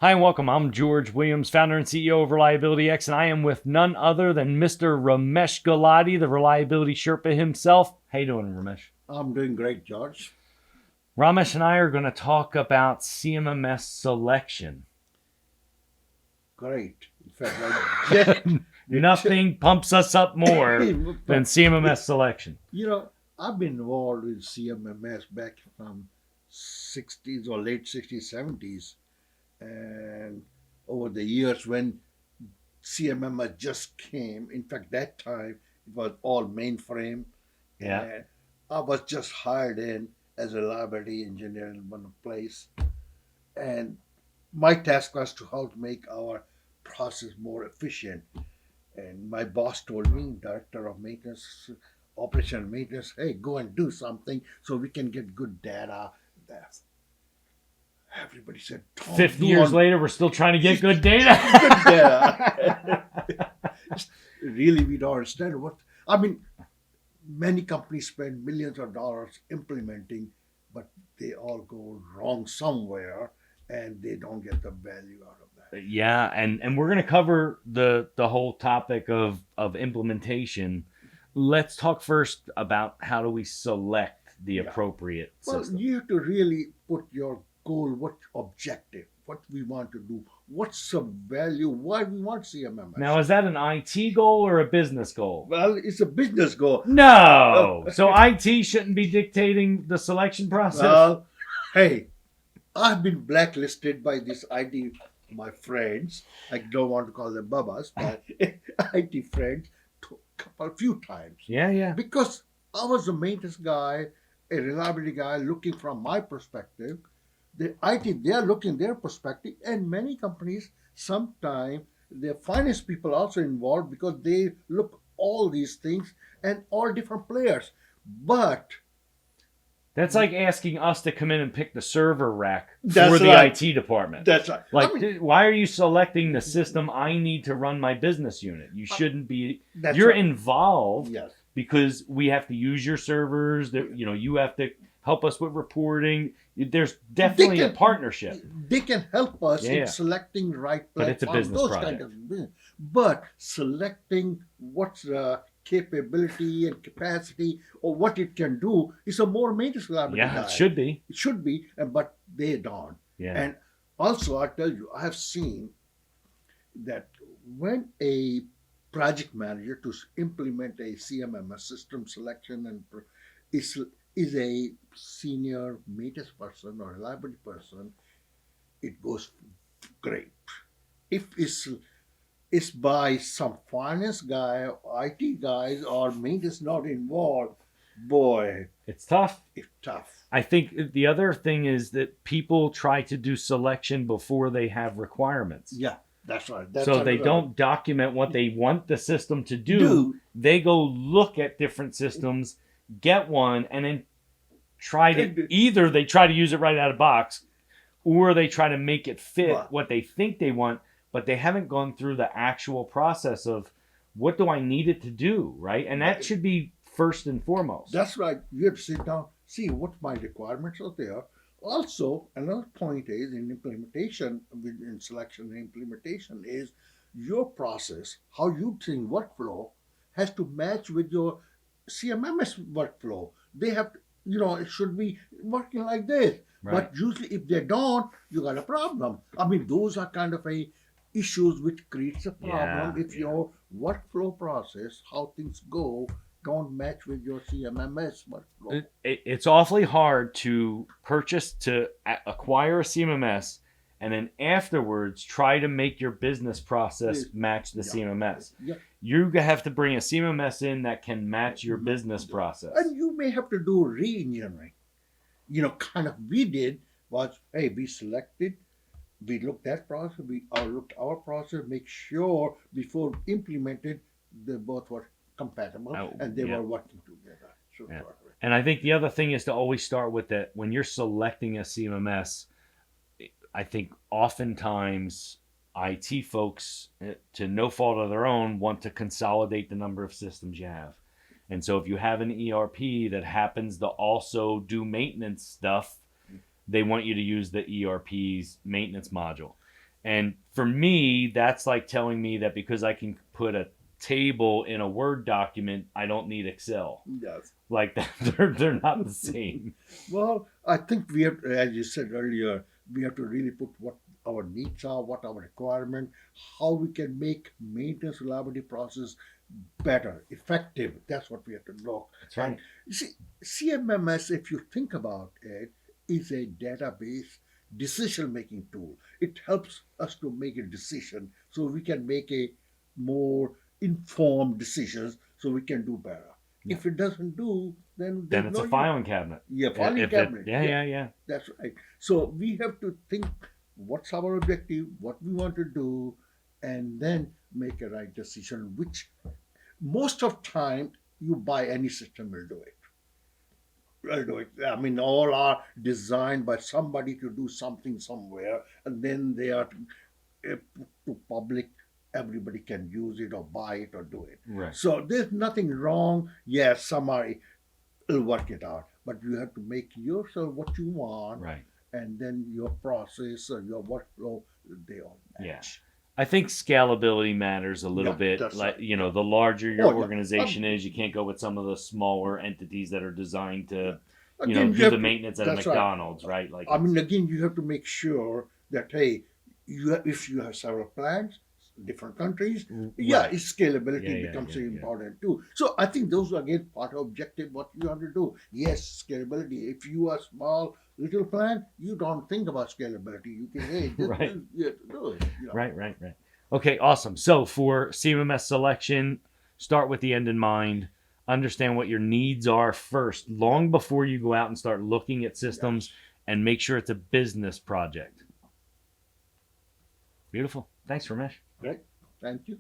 Hi and welcome. I'm George Williams, founder and CEO of Reliability X, and I am with none other than Mr. Ramesh Gulati, the Reliability Sherpa himself. How you doing, Ramesh? I'm doing great, George. Ramesh and I are going to talk about CMMS selection. Great. In fact, I Nothing pumps us up more than CMMS selection. You know, I've been involved with CMMS back from 60s or late 60s, 70s. And over the years when CMMS just came, in fact, that time it was all mainframe. Yeah. And I was just hired in as a reliability engineer in one place. And my task was to how to make our process more efficient. And my boss told me, director of maintenance, operation and maintenance, hey, go and do something so we can get good data. Everybody said, 50 years later, we're still trying to get good data. Good data. Really, we don't understand many companies spend millions of dollars implementing, but they all go wrong somewhere and they don't get the value out of that. Yeah, and we're going to cover the whole topic of implementation. Let's talk first about how do we select the appropriate system. Well, you have to really put your goal, what objective, what we want to do, what's the value, why we want CMMS. Now, is that an IT goal or a business goal? Well, it's a business goal. No. So IT shouldn't be dictating the selection process? Well, hey, I've been blacklisted by this IT, my friends. I don't want to call them babas, but IT friends, a few times. Yeah. Because I was a maintenance guy, a reliability guy, looking from my perspective. The IT, they are looking their perspective, and many companies, sometimes their finance people also involved because they look all these things and all different players. But that's like asking us to come in and pick the server rack That's for the right. IT department. That's right. Like, why are you selecting the system I need to run my business unit? You shouldn't be. That's You're right. involved Yes. because we have to use your servers. That you have to help us with reporting. There's definitely a partnership. They can help us Yeah. in selecting the right But it's a platform, business those project. kind of things. But selecting what's the capability and capacity or what it can do is a more maintenance reliability Yeah, guy. it should be. It should be, but they don't. Yeah. And also, I tell you, I have seen that when a project manager to implement a CMMS system selection and is a senior maintenance person or reliability person, it goes great. If it's by some finance guy, IT guys, or maintenance not involved, boy, It's tough. it's tough. I think the other thing is that people try to do selection before they have requirements. Yeah, that's right. So they don't document what they want the system to do. They go look at different systems, get one, and then either they try to use it right out of the box, or they try to make it fit what they think they want, but they haven't gone through the actual process of what do I need it to do, right? And that should be first and foremost. That's right. You have to sit down, see what my requirements are there. Also, another point is in implementation, in selection and implementation, is your process, how you think workflow has to match with your CMMS workflow. They have to, it should be working like this. Right. But usually if they don't, you got a problem. Those are kind of issues which creates a problem if your workflow process, how things go, don't match with your CMMS workflow. It's awfully hard to acquire a CMMS and then afterwards try to make your business process match the CMMS. Yeah. You have to bring a CMMS in that can match your business process. And you may have to do re-engineering. We did was, hey, we selected, we looked at process, we looked our process, make sure before implemented, they both were compatible and they were working together. And I think the other thing is to always start with that when you're selecting a CMMS, I think oftentimes IT folks, to no fault of their own, want to consolidate the number of systems you have. And so if you have an ERP that happens to also do maintenance stuff, they want you to use the ERP's maintenance module. And for me, that's like telling me that because I can put a table in a Word document, I don't need Excel. Yes. Like that, they're not the same. Well, I think we have, as you said earlier, we have to really put what our needs are, what our requirement, how we can make maintenance reliability process better, effective. That's what we have to look. That's right. And you see, CMMS, if you think about it, is a database decision making tool. It helps us to make a decision so we can make a more informed decisions so we can do better. Yeah. If it doesn't do, then Then there's it's no a filing cabinet. yeah, filing If cabinet. yeah. That's right. So we have to think what's our objective, what we want to do, and then make a right decision, which most of time you buy any system will do it. Will do it. I mean, all are designed by somebody to do something somewhere, and then they are to public. Everybody can use it or buy it or do it. Right. So there's nothing wrong. Yes, somebody will work it out, but you have to make yourself what you want, Right. and then your process or your workflow, they all match. I think scalability matters a little Yeah, bit. that's Like, right. the larger your Oh, yeah. organization is, you can't go with some of the smaller entities that are designed to, Again, you do have the to- maintenance at a that's right. McDonald's, right? Like, I mean, again, you have to make sure that hey, if you have several plants, different countries, yeah, right. its scalability Yeah, becomes yeah. important too. So I think those are again part of objective what you have to do. Yes, scalability. If you are small little plant, you don't think about scalability. You can hey, this Right. is you have to do it. Right. Okay, awesome. So for CMMS selection, start with the end in mind. Understand what your needs are first, long before you go out and start looking at systems, and make sure it's a business project. Beautiful. Thanks, Ramesh. Right. Thank you.